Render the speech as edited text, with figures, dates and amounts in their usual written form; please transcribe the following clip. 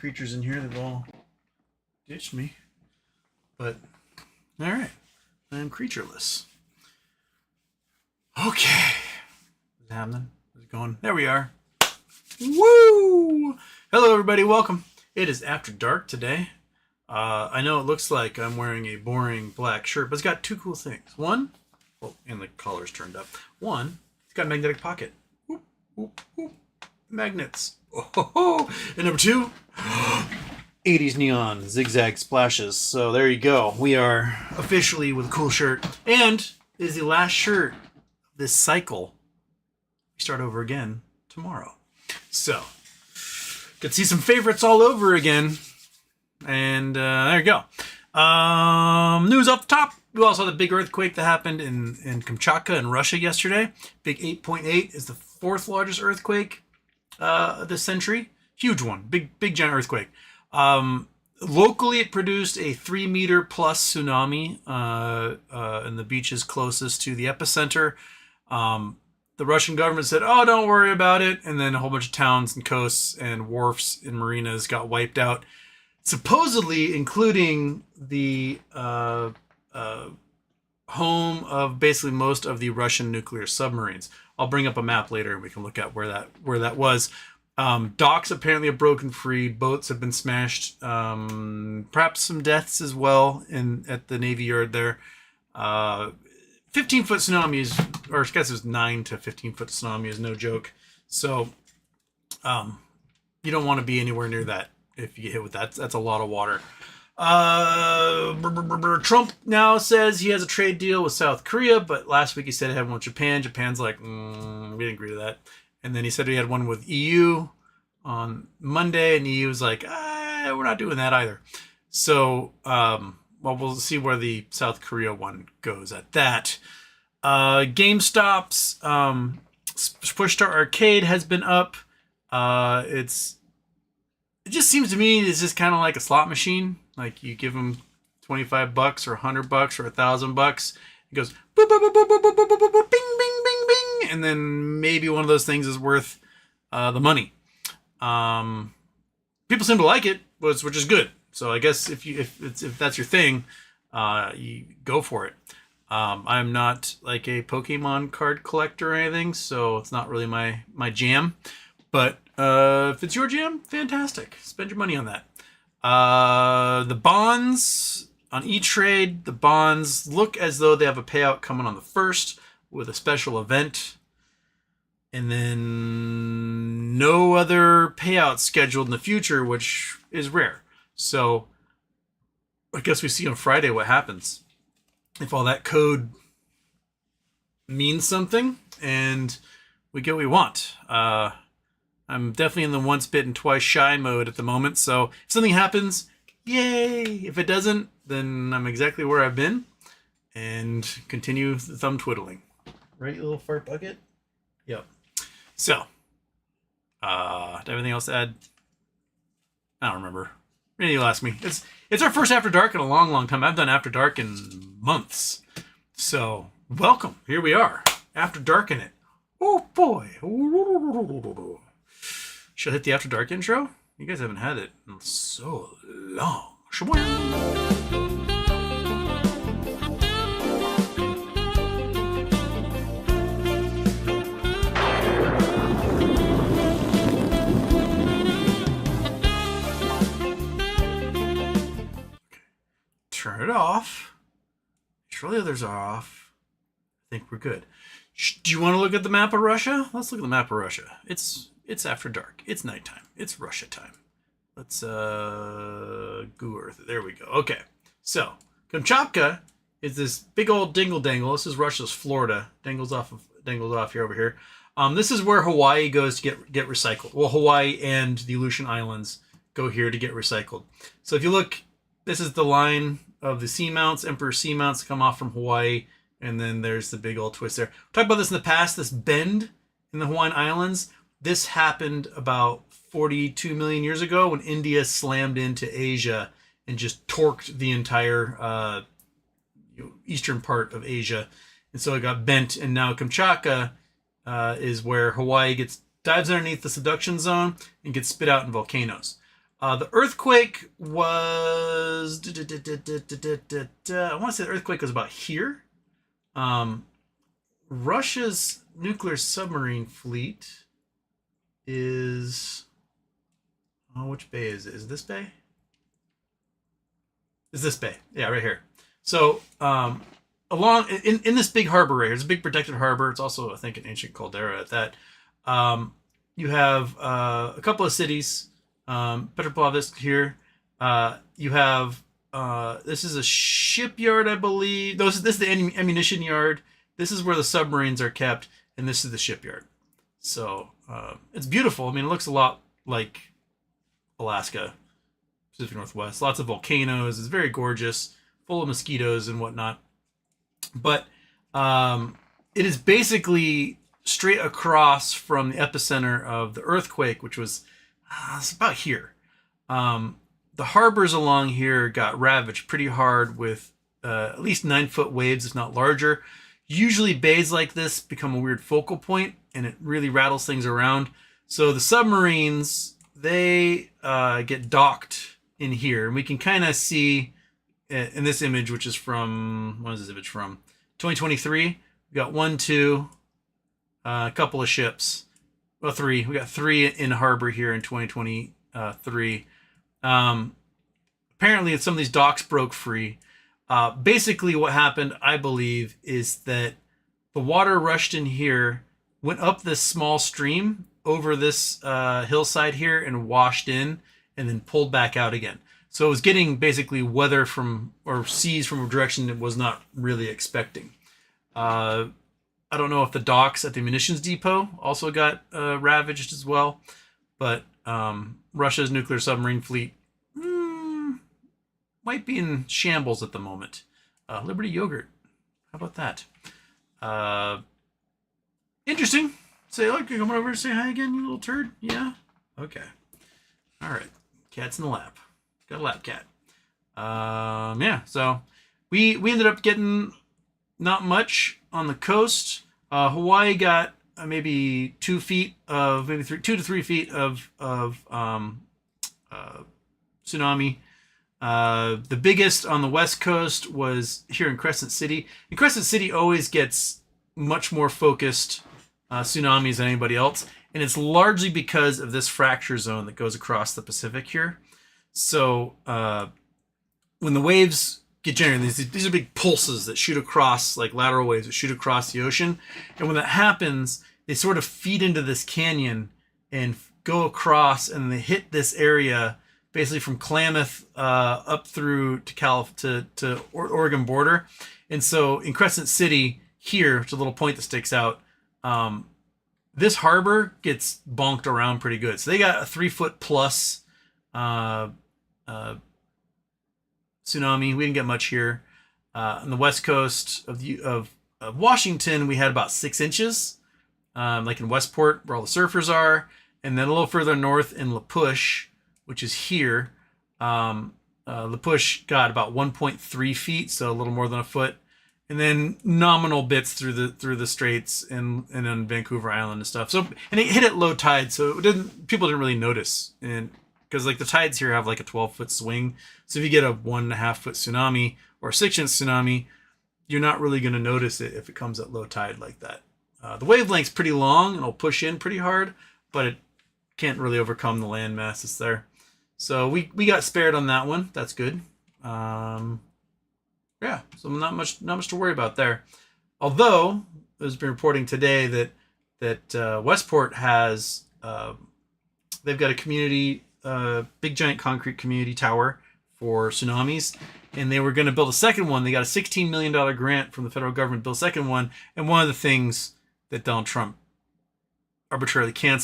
creatures in here. They've all ditched me. But, alright. I am creatureless. Okay. What's happening? How's it going? There we are. Woo! Hello, everybody. Welcome. It is after dark today. I know it looks like I'm wearing a boring black shirt, but it's got two cool things. One, well, and the collar's turned up. One, it's got a magnetic pocket. Whoop, whoop, whoop. Magnets. Oh, and number two, 80s neon zigzag splashes. So there you go. We are officially with a cool shirt. And it is the last shirt of this cycle. We start over again tomorrow. So, get to see some favorites all over again. And there you go. News off the top. We also saw the big earthquake that happened in Kamchatka in Russia yesterday. Big 8.8 is the fourth largest earthquake this century. Huge one. Big giant earthquake. Locally, it produced a 3-meter plus tsunami in the beaches closest to the epicenter. The Russian government said, oh, don't worry about it. And then a whole bunch of towns and coasts and wharfs and marinas got wiped out. Supposedly, including the home of basically most of the Russian nuclear submarines. I'll bring up a map later and we can look at where that was. Docks apparently have broken free. Boats have been smashed. Perhaps some deaths as well at the Navy Yard there. 15-foot tsunami is, or I guess it was 9 to 15-foot tsunami is no joke. So you don't want to be anywhere near that if you get hit with that. That's a lot of water. Trump now says he has a trade deal with South Korea, but last week he said he had one with Japan. Japan's like, we didn't agree to that. And then he said he had one with EU on Monday, and EU was like, we're not doing that either. So, well, we'll see where the South Korea one goes at that. GameStop's Push Start Arcade has been up. It just seems to me it's just kind of like a slot machine. Like you give them $25 or $100 or $1,000. It goes boop, boop, boop, boop, boop, boop, boop, boop, boop, bing, bing, bing, bing, and then maybe one of those things is worth the money. People seem to like it, which is good. So I guess if that's your thing, you go for it. I'm not like a Pokemon card collector or anything, so it's not really my jam. But if it's your jam, fantastic. Spend your money on that. The bonds on E-Trade, the bonds look as though they have a payout coming on the 1st with a special event. And then no other payouts scheduled in the future, which is rare. So I guess we see on Friday what happens. If all that code means something and we get what we want. I'm definitely in the once bitten, twice shy mode at the moment. So if something happens, yay. If it doesn't, then I'm exactly where I've been and continue the thumb twiddling. Right, you little fart bucket? Yep. So, do I have anything else to add? I don't remember. Maybe you'll ask me. It's our first After Dark in a long, long time. I've done After Dark in months. So, welcome. Here we are. After Dark in it. Oh, boy. Should I hit the After Dark intro? You guys haven't had it in so long. Turn it off. Make sure the others are off. I think we're good. Do you want to look at the map of Russia? Let's look at the map of Russia. It's after dark. It's nighttime. It's Russia time. Let's go Earth. There we go. Okay. So Kamchatka is this big old dingle dangle. This is Russia's Florida. Dangles off here over here. This is where Hawaii goes to get recycled. Well, Hawaii and the Aleutian Islands go here to get recycled. So if you look, this is the line of the seamounts, Emperor seamounts come off from Hawaii, and then there's the big old twist there. We talked about this in the past, this bend in the Hawaiian Islands. This happened about 42 million years ago when India slammed into Asia and just torqued the entire eastern part of Asia. And so it got bent, and now Kamchatka is where Hawaii dives underneath the subduction zone and gets spit out in volcanoes. The earthquake was... I want to say the earthquake was about here. Russia's nuclear submarine fleet is... Oh, which bay is it? Is this bay? Is this bay? Yeah, right here. So, along in this big harbor right here, it's a big protected harbor. It's also, I think, an ancient caldera at that. You have a couple of cities. Petropavlovsk here. You have this is a shipyard, I believe. This is the ammunition yard. This is where the submarines are kept, and this is the shipyard. So it's beautiful. I mean, it looks a lot like Alaska, Pacific Northwest. Lots of volcanoes. It's very gorgeous, full of mosquitoes and whatnot. But it is basically straight across from the epicenter of the earthquake, which was it's about here. The harbors along here got ravaged pretty hard with at least 9-foot waves, if not larger. Usually bays like this become a weird focal point, and it really rattles things around. So the submarines, they get docked in here. And we can kind of see in this image, which is from, what is this image from? 2023. We got 1, 2, a couple of ships. Well, 3. We got 3 in harbor here in 2023. Apparently, some of these docks broke free. Basically, what happened, I believe, is that the water rushed in here, went up this small stream over this hillside here and washed in, and then pulled back out again. So it was getting basically weather from, or seas from a direction it was not really expecting. I don't know if the docks at the munitions depot also got ravaged as well, but Russia's nuclear submarine fleet might be in shambles at the moment. Liberty Yogurt, how about that? Interesting. Say, look, come over and say hi again, you little turd. Yeah? Okay. All right. Cat's in the lap. Got a lap cat. Yeah, so we ended up getting not much on the coast. Hawaii got maybe 2 feet of, maybe 2 to 3 feet of tsunami. The biggest on the west coast was here in Crescent City. And Crescent City always gets much more focused tsunamis than anybody else. And it's largely because of this fracture zone that goes across the Pacific here. So when the waves get generated, these are big pulses that shoot across, like lateral waves that shoot across the ocean. And when that happens, they sort of feed into this canyon and go across, and they hit this area basically from Klamath up through to Oregon border. And so in Crescent City here, which is a little point that sticks out, this harbor gets bonked around pretty good. So they got a 3-foot plus tsunami. We didn't get much here. On the west coast of Washington, we had about 6 inches, like in Westport, where all the surfers are. And then a little further north in La Push, which is here, La Push got about 1.3 feet, so a little more than a foot. And then nominal bits through the straits and on Vancouver Island and stuff. So, and it hit at low tide, so people didn't really notice. And because like the tides here have like a 12-foot swing, so if you get a 1.5-foot tsunami or a 6-inch tsunami, you're not really going to notice it if it comes at low tide like that. The wavelength's pretty long and it'll push in pretty hard, but it can't really overcome the land mass that's there. So we got spared on that one. That's good. Yeah, so not much to worry about there. Although there's been reporting today that Westport has they've got a community, big giant concrete community tower for tsunamis, and they were going to build a second one. They got a $16 million grant from the federal government to build a second one, and one of the things that Donald Trump arbitrarily canceled